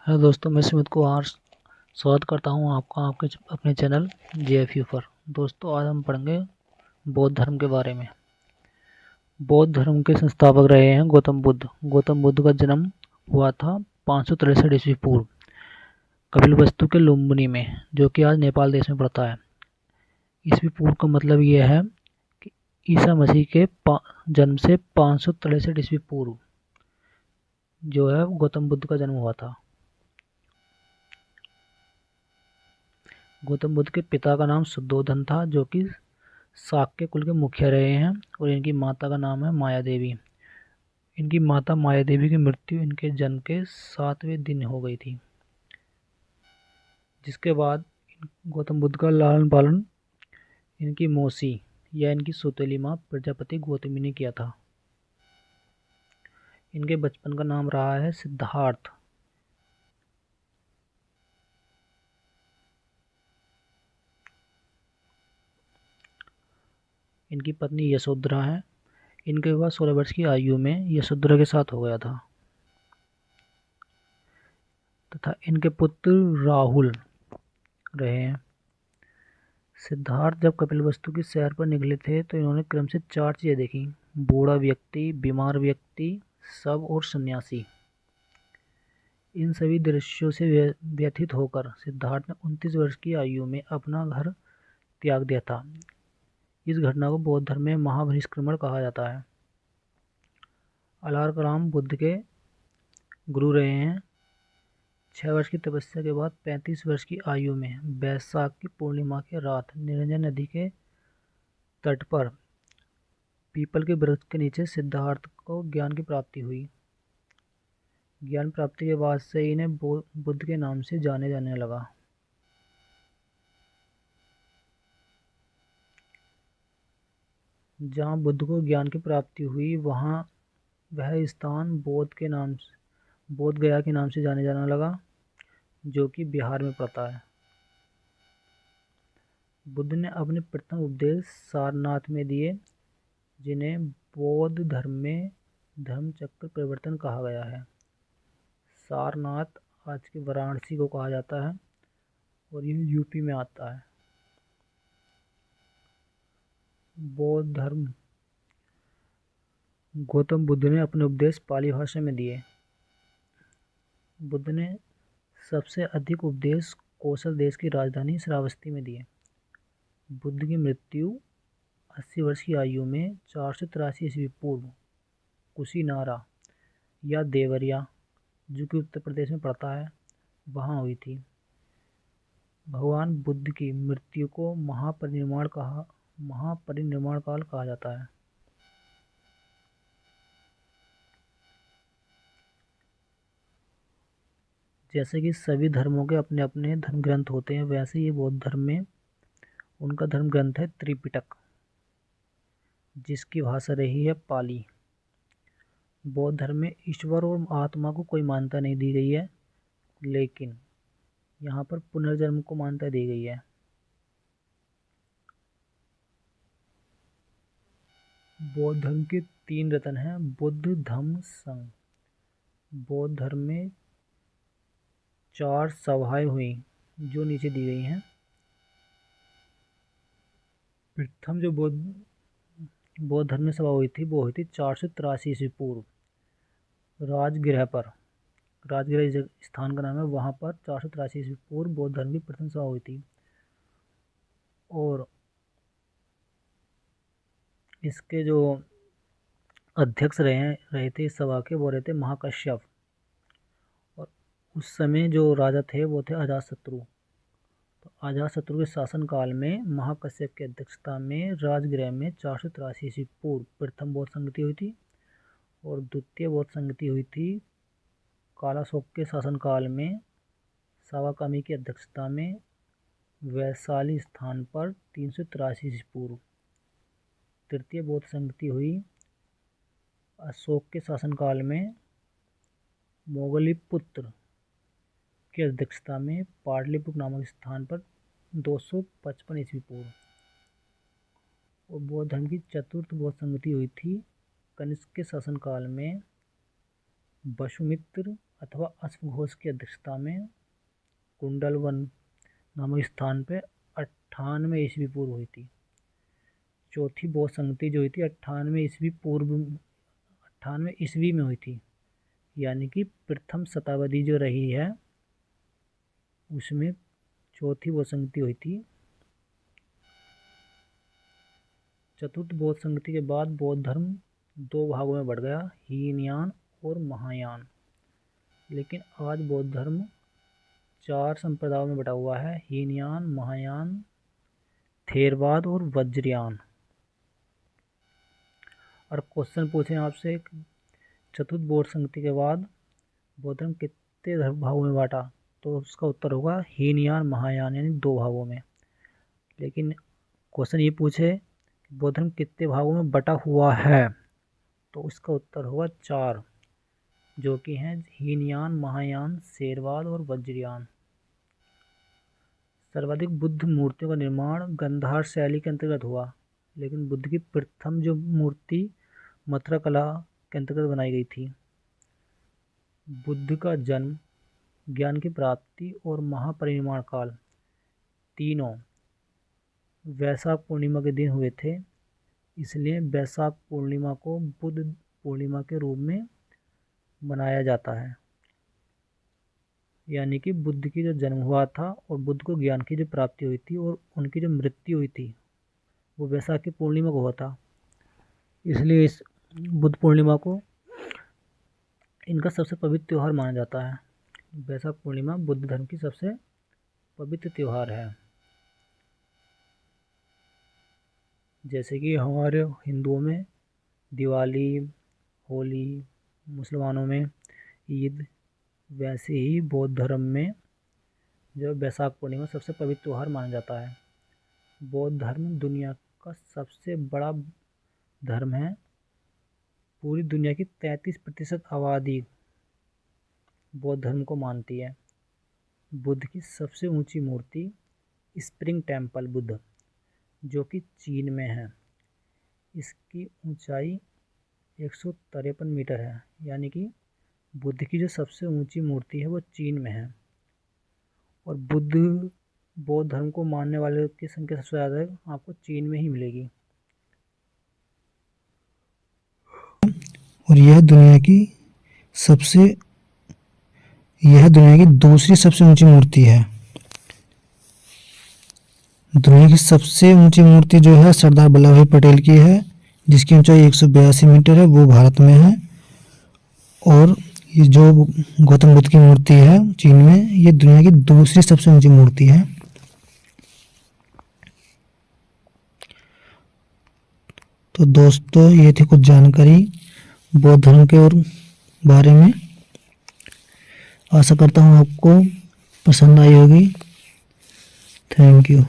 Hello दोस्तों, मैं सुमित कुमार स्वागत करता हूं आपका आपके अपने चैनल JFU पर। दोस्तों, आज हम पढ़ेंगे बौद्ध धर्म के बारे में। बौद्ध धर्म के संस्थापक रहे हैं गौतम बुद्ध। गौतम बुद्ध का जन्म हुआ था 563 ईस्वी पूर्व कपिलवस्तु के लुम्बिनी में, जो कि आज नेपाल देश में पड़ता है। ईस्वी पूर्व का मतलब यह है कि ईसा मसीह के जन्म से 563 ईस्वी पूर्व जो है गौतम बुद्ध का जन्म हुआ था। गौतम बुद्ध के पिता का नाम शुद्धोधन था, जो कि शाक्य कुल के मुखिया रहे हैं, और इनकी माता का नाम है माया देवी। इनकी माता माया देवी की मृत्यु इनके जन्म के 7वें दिन हो गई थी, जिसके बाद गौतम बुद्ध का लालन पालन इनकी मौसी या इनकी सौतेली माँ प्रजापति गौतमी ने किया था। इनके बचपन का नाम रहा है सिद्धार्थ। इनकी पत्नी यशोधरा है। इनके विवाह 16 वर्ष की आयु में यशोधरा के साथ हो गया था तथा इनके पुत्र राहुल रहे हैं। सिद्धार्थ जब कपिलवस्तु की सैर पर निकले थे तो इन्होंने क्रम से 4 चीजें देखी: बूढ़ा व्यक्ति, बीमार व्यक्ति, शव और सन्यासी। इन सभी दृश्यों से व्यथित होकर सिद्धार्थ ने 29 वर्ष की आयु में अपना घर त्याग दिया था। इस घटना को बौद्ध धर्म में महापरिनिष्क्रमण कहा जाता है। अलारकराम बुद्ध के गुरु रहे हैं। 6 वर्ष की तपस्या के बाद 35 वर्ष की आयु में बैसाख की पूर्णिमा की रात निरंजन नदी के तट पर पीपल के वृक्ष के नीचे सिद्धार्थ को ज्ञान की प्राप्ति हुई। ज्ञान प्राप्ति के बाद से इन्हें बुद्ध के नाम से जाने जाने लगा। जहाँ बुद्ध को ज्ञान की प्राप्ति हुई वहाँ वह स्थान बोध गया के नाम से जाने जाने लगा, जो कि बिहार में पड़ता है। बुद्ध ने अपने प्रथम उपदेश सारनाथ में दिए, जिन्हें बौद्ध धर्म में धर्मचक्र परिवर्तन कहा गया है। सारनाथ आज के वाराणसी को कहा जाता है और यह यूपी में आता है। बौद्ध धर्म गौतम बुद्ध ने अपने उपदेश पाली भाषा में दिए। बुद्ध ने सबसे अधिक उपदेश कौशल देश की राजधानी श्रावस्ती में दिए। बुद्ध की मृत्यु 80 वर्ष की आयु में 483 ईस्वी पूर्व कुशीनारा या देवरिया, जो कि उत्तर प्रदेश में पड़ता है, वहाँ हुई थी। भगवान बुद्ध की मृत्यु को महापरिनिर्वाण काल कहा जाता है। जैसे कि सभी धर्मों के अपने अपने धर्म ग्रंथ होते हैं, वैसे ही बौद्ध धर्म में उनका धर्म ग्रंथ है त्रिपिटक, जिसकी भाषा रही है पाली। बौद्ध धर्म में ईश्वर और आत्मा को कोई मान्यता नहीं दी गई है, लेकिन यहाँ पर पुनर्जन्म को मान्यता दी गई है। बौद्ध धर्म के 3 रत्न हैं: बुद्ध, धम्म, संघ। बौद्ध धर्म में 4 सभाएं हुई, जो नीचे दी गई हैं। प्रथम जो बौद्ध धर्म में सभा हुई थी वो हुई थी 483 ईस्वी पूर्व राजगृह पर। राजगृह स्थान का नाम है, वहाँ पर 483 ईस्वी पूर्व बौद्ध धर्म की प्रथम सभा हुई थी। और इसके जो अध्यक्ष रहे थे इस सभा के, वो रहे थे महाकश्यप। और उस समय जो राजा थे वो थे अजातशत्रु। तो अजातशत्रु के शासनकाल में महाकश्यप की अध्यक्षता में राजगृह में 483 ईस्वी पूर्व प्रथम बौद्ध संगति हुई थी, और द्वितीय बौद्ध संगति हुई थी कालाशोक के शासनकाल में सावाकामी की अध्यक्षता में वैशाली स्थान पर 383 ईस्वी पूर्व। तृतीय बौद्ध संगति हुई अशोक के शासनकाल में मोगलीपुत्र की अध्यक्षता में पाटलिपुत्र नामक स्थान पर 255 ईस्वी पूर्व। और बौद्ध धर्म की चतुर्थ बौद्ध संगति हुई थी कनिष्क के शासनकाल में वसुमित्र अथवा अश्वघोष की अध्यक्षता में कुंडलवन नामक स्थान पर 98 ईस्वी पूर्व हुई थी। चौथी बौद्ध संगति जो हुई थी 98 ईस्वी में हुई थी, यानी कि प्रथम शताब्दी जो रही है उसमें चौथी बौद्ध संगति हुई थी। चतुर्थ बौद्ध संगति के बाद बौद्ध धर्म 2 भागों में बढ़ गया, हीनयान और महायान। लेकिन आज बौद्ध धर्म 4 संप्रदायों में बटा हुआ है, हीनयान, महायान, थेरवाद और वज्रयान। और क्वेश्चन पूछें आपसे, चतुर्थ बौद्ध संगति के बाद बौद्ध धर्म कितने भागों में बांटा, तो उसका उत्तर होगा हीनयान, महायान, यानी 2 भागों में। लेकिन क्वेश्चन ये पूछे बौद्ध धर्म कितने भागों में बटा हुआ है, तो उसका उत्तर होगा 4, जो कि हैं हीनयान, महायान, थेरवाद और वज्रयान। सर्वाधिक बुद्ध मूर्तियों का निर्माण गांधार शैली के अंतर्गत हुआ, लेकिन बुद्ध की प्रथम जो मूर्ति मथुरा कला के अंतर्गत बनाई गई थी। बुद्ध का जन्म, ज्ञान की प्राप्ति और महापरिनिर्वाण काल तीनों वैशाख पूर्णिमा के दिन हुए थे, इसलिए वैशाख पूर्णिमा को बुद्ध पूर्णिमा के रूप में मनाया जाता है। यानी कि बुद्ध की जो जन्म हुआ था और बुद्ध को ज्ञान की जो प्राप्ति हुई थी और उनकी जो मृत्यु हुई थी वो वैशाख की पूर्णिमा को हुआ था, इसलिए इस बुद्ध पूर्णिमा को इनका सबसे पवित्र त्यौहार माना जाता है। वैशाख पूर्णिमा बुद्ध धर्म की सबसे पवित्र त्यौहार है। जैसे कि हमारे हिंदुओं में दिवाली, होली, मुसलमानों में ईद, वैसे ही बौद्ध धर्म में जो वैशाख पूर्णिमा सबसे पवित्र त्यौहार माना जाता है। बौद्ध धर्म दुनिया का सबसे बड़ा धर्म है। पूरी दुनिया की 33% आबादी बौद्ध धर्म को मानती है। बुद्ध की सबसे ऊंची मूर्ति स्प्रिंग टेम्पल बुद्ध, जो कि चीन में है, इसकी ऊंचाई 153 मीटर है। यानी कि बुद्ध की जो सबसे ऊंची मूर्ति है वो चीन में है। और बौद्ध धर्म को मानने वाले की संख्या सबसे ज़्यादा आपको चीन में ही मिलेगी। और यह दुनिया की दूसरी सबसे ऊंची मूर्ति है। दुनिया की सबसे ऊंची मूर्ति जो है सरदार वल्लभ भाई पटेल की है, जिसकी ऊंचाई 182 मीटर है, वो भारत में है। और ये जो गौतम बुद्ध की मूर्ति है चीन में, ये दुनिया की दूसरी सबसे ऊंची मूर्ति है। तो दोस्तों, ये थी कुछ जानकारी बौद्ध धर्म के और बारे में। आशा करता हूँ आपको पसंद आई होगी। Thank you.